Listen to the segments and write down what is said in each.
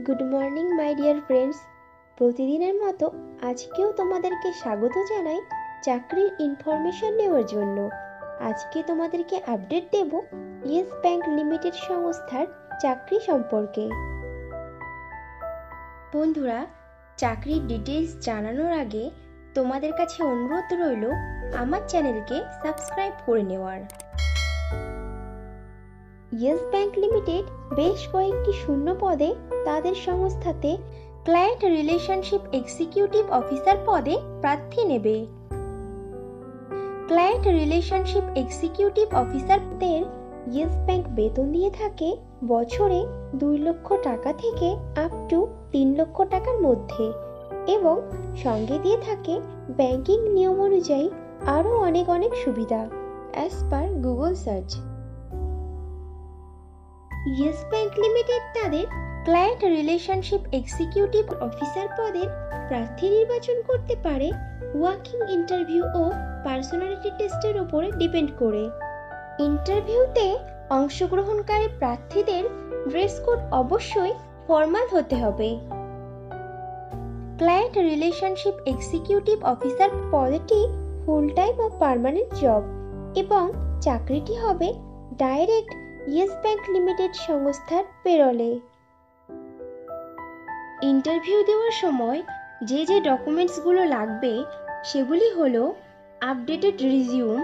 Good morning my dear friends. প্রতিদিনের মতো আজকেও তোমাদেরকে স্বাগত জানাই চাকরির ইনফরমেশন নেওয়ার জন্য। আজকে তোমাদেরকে আপডেট দেব ইয়েস ব্যাংক লিমিটেড সংস্থার চাকরি সম্পর্কে। বন্ধুরা, চাকরির ডিটেইলস জানানোর আগে তোমাদের কাছে অনুরোধ রইল আমার চ্যানেলকে সাবস্ক্রাইব করে নেওয়ার। ইয়েস ব্যাংক লিমিটেড বেশ কয়েকটি শূন্য পদে তাদের সংস্থাতে ক্লায়েন্ট রিলেশনশিপ এক্সিকিউটিভ অফিসার পদে প্রার্থী নেবে। ক্লায়েন্ট রিলেশনশিপ এক্সিকিউটিভ অফিসারদের ইয়েস ব্যাংক বেতন দিয়ে থাকে বছরে 2 লক্ষ টাকা থেকে আপ টু 3 লক্ষ টাকার মধ্যে, এবং সঙ্গে দিয়ে থাকে ব্যাংকিং নিয়ম অনুযায়ী আরও অনেক সুবিধা as per Google search. Yes bank limited তাদের ক্লায়েন্ট রিলেশনশিপ এক্সিকিউটিভ অফিসার পদের প্রার্থী নির্বাচন করতে পারে ওয়াকিং ইন্টারভিউ ও পার্সোনালিটি টেস্টের উপরে ডিপেন্ড করে। ইন্টারভিউতে অংশগ্রহণকারী প্রার্থীদের ড্রেস কোড অবশ্যই ফর্মাল হতে হবে। ক্লায়েন্ট রিলেশনশিপ এক্সিকিউটিভ অফিসার পদটি ফুল টাইম ও পার্মানেন্ট জব, এবং চাকরিটি হবে ডাইরেক্ট ইয়েস ব্যাংক লিমিটেড সংস্থার পেরোলে। ইন্টারভিউ দেওয়ার সময় যে ডকুমেন্টসগুলো লাগবে সেগুলি হলো আপডেটেড রিজিউম,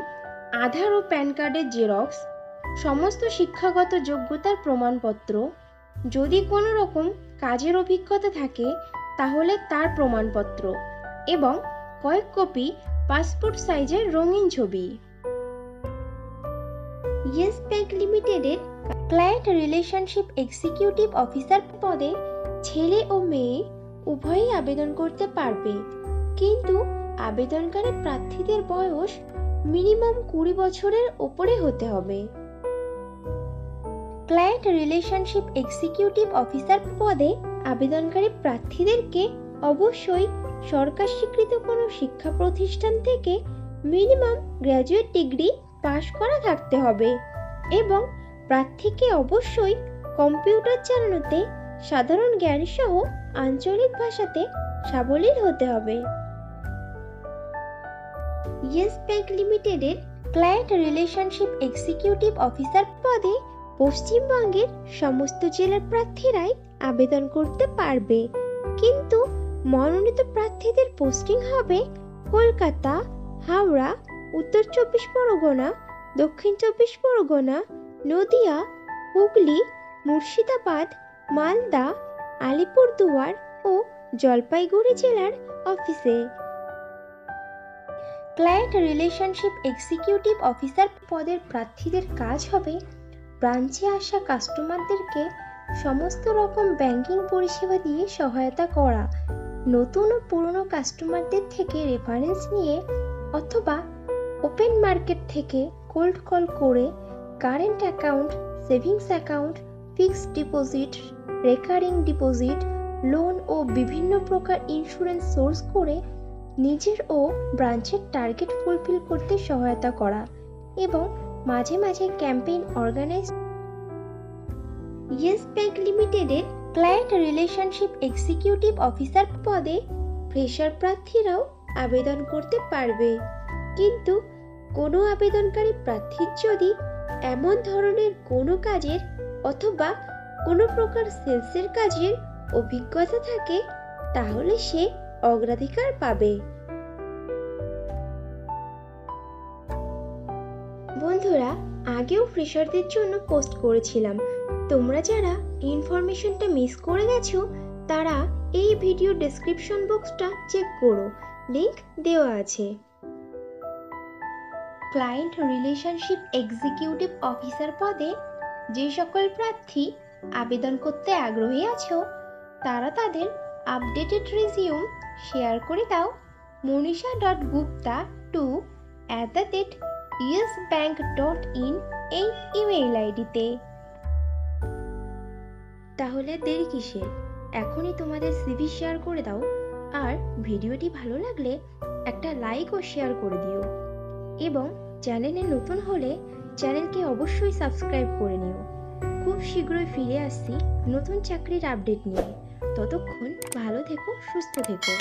আধার ও প্যান কার্ডের জেরক্স, সমস্ত শিক্ষাগত যোগ্যতার প্রমাণপত্র, যদি কোনো রকম কাজের অভিজ্ঞতা থাকে তাহলে তার প্রমাণপত্র, এবং কয়েক কপি পাসপোর্ট সাইজের রঙিন ছবি। ইয়েস ব্যাংক লিমিটেডের ক্লায়েন্ট রিলেশনশিপ এক্সিকিউটিভ অফিসার পদে ছেলে ও মেয়ে উভয়ই আবেদন করতে পারবে, কিন্তু আবেদনকারী প্রার্থীদের বয়স মিনিমাম 20 বছরের ওপরে হতে হবে। ক্লায়েন্ট রিলেশনশিপ এক্সিকিউটিভ অফিসার পদে আবেদনকারী প্রার্থীদেরকে অবশ্যই সরকার স্বীকৃত কোনো শিক্ষা প্রতিষ্ঠান থেকে মিনিমাম গ্র্যাজুয়েট ডিগ্রি পাশ করা থাকতে হবে, এবং প্রার্থীকে অবশ্যই কম্পিউটার চালানোতে সাধারণ জ্ঞান সহ আঞ্চলিক ভাষাতে সাবলীল হতে হবে। ইয়েস ব্যাংক লিমিটেডের ক্লায়েন্ট রিলেশনশিপ এক্সিকিউটিভ অফিসার পদে পশ্চিমবঙ্গের সমস্ত জেলার প্রার্থীরাই আবেদন করতে পারবে, কিন্তু মনোনীত প্রার্থীদের পোস্টিং হবে কলকাতা, হাওড়া, উত্তর 24 পরগনা, দক্ষিণ 24 পরগনা, নদিয়া, হুগলি, মুর্শিদাবাদ, মালদা, আলিপুরদুয়ার ও জলপাইগুড়ি জেলার অফিসে। ক্লায়েন্ট রিলেশনশিপ এক্সিকিউটিভ অফিসার পদের প্রার্থীদের কাজ হবে ব্রাঞ্চে আসা কাস্টমারদেরকে সমস্ত রকম ব্যাংকিং পরিষেবা দিয়ে সহায়তা করা, নতুন ও পুরনো কাস্টমারদের থেকে রেফারেন্স নিয়ে অথবা ওপেন মার্কেট থেকে কোল্ড কল করে current account, savings account, fixed deposit, recurring deposit, loan ও বিভিন্ন প্রকার ইন্স্যুরেন্স সোর্স করে নিজের ও ব্রাঞ্চের টার্গেট ফুলফিল করতে সহায়তা করা, এবং মাঝে মাঝে ক্যাম্পেইন অর্গানাইজ। ইয়েস ব্যাংক লিমিটেডের ক্লায়েন্ট রিলেশনশিপ এক্সিকিউটিভ অফিসার পদে ফ্রেশার প্রার্থীরাও আবেদন করতে পারবে, কিন্তু কোনো আবেদনকারী প্রার্থীর যদি এমন ধরনের কোনো কাজের অথবা কোনো প্রকার সেলসের কাজের অভিজ্ঞতা থাকে তাহলে সে অগ্রাধিকার পাবে। বন্ধুরা, আগেও ফ্রেশারদের জন্য পোস্ট করেছিলাম, তোমরা যারা ইনফরমেশনটা মিস করে গেছো তারা এই ভিডিও ডেসক্রিপশন বক্সটা চেক করো, লিংক দেওয়া আছে। ক্লায়েন্ট রিলেশনশিপ এক্সিকিউটিভ অফিসার পদে যে সকল প্রার্থী আবেদন করতে আগ্রহী আছো তারা তাদের আপডেটেড রিজিউম শেয়ার করে দাও monisha.gupta2@yesbank.in এই ইমেইল আইডিতে। তাহলে দেরি কিসের, এখনই তোমাদের সিভি শেয়ার করে দাও, আর ভিডিওটি ভালো লাগলে একটা লাইক ও শেয়ার করে দিও, এবং চ্যানেলে নতুন হলে চ্যানেলকে অবশ্যই সাবস্ক্রাইব করে নিও। খুব শীঘ্রই ফিরে আসছি নতুন চাকরির আপডেট নিয়ে। ততক্ষণ ভালো থেকো, সুস্থ থেকো।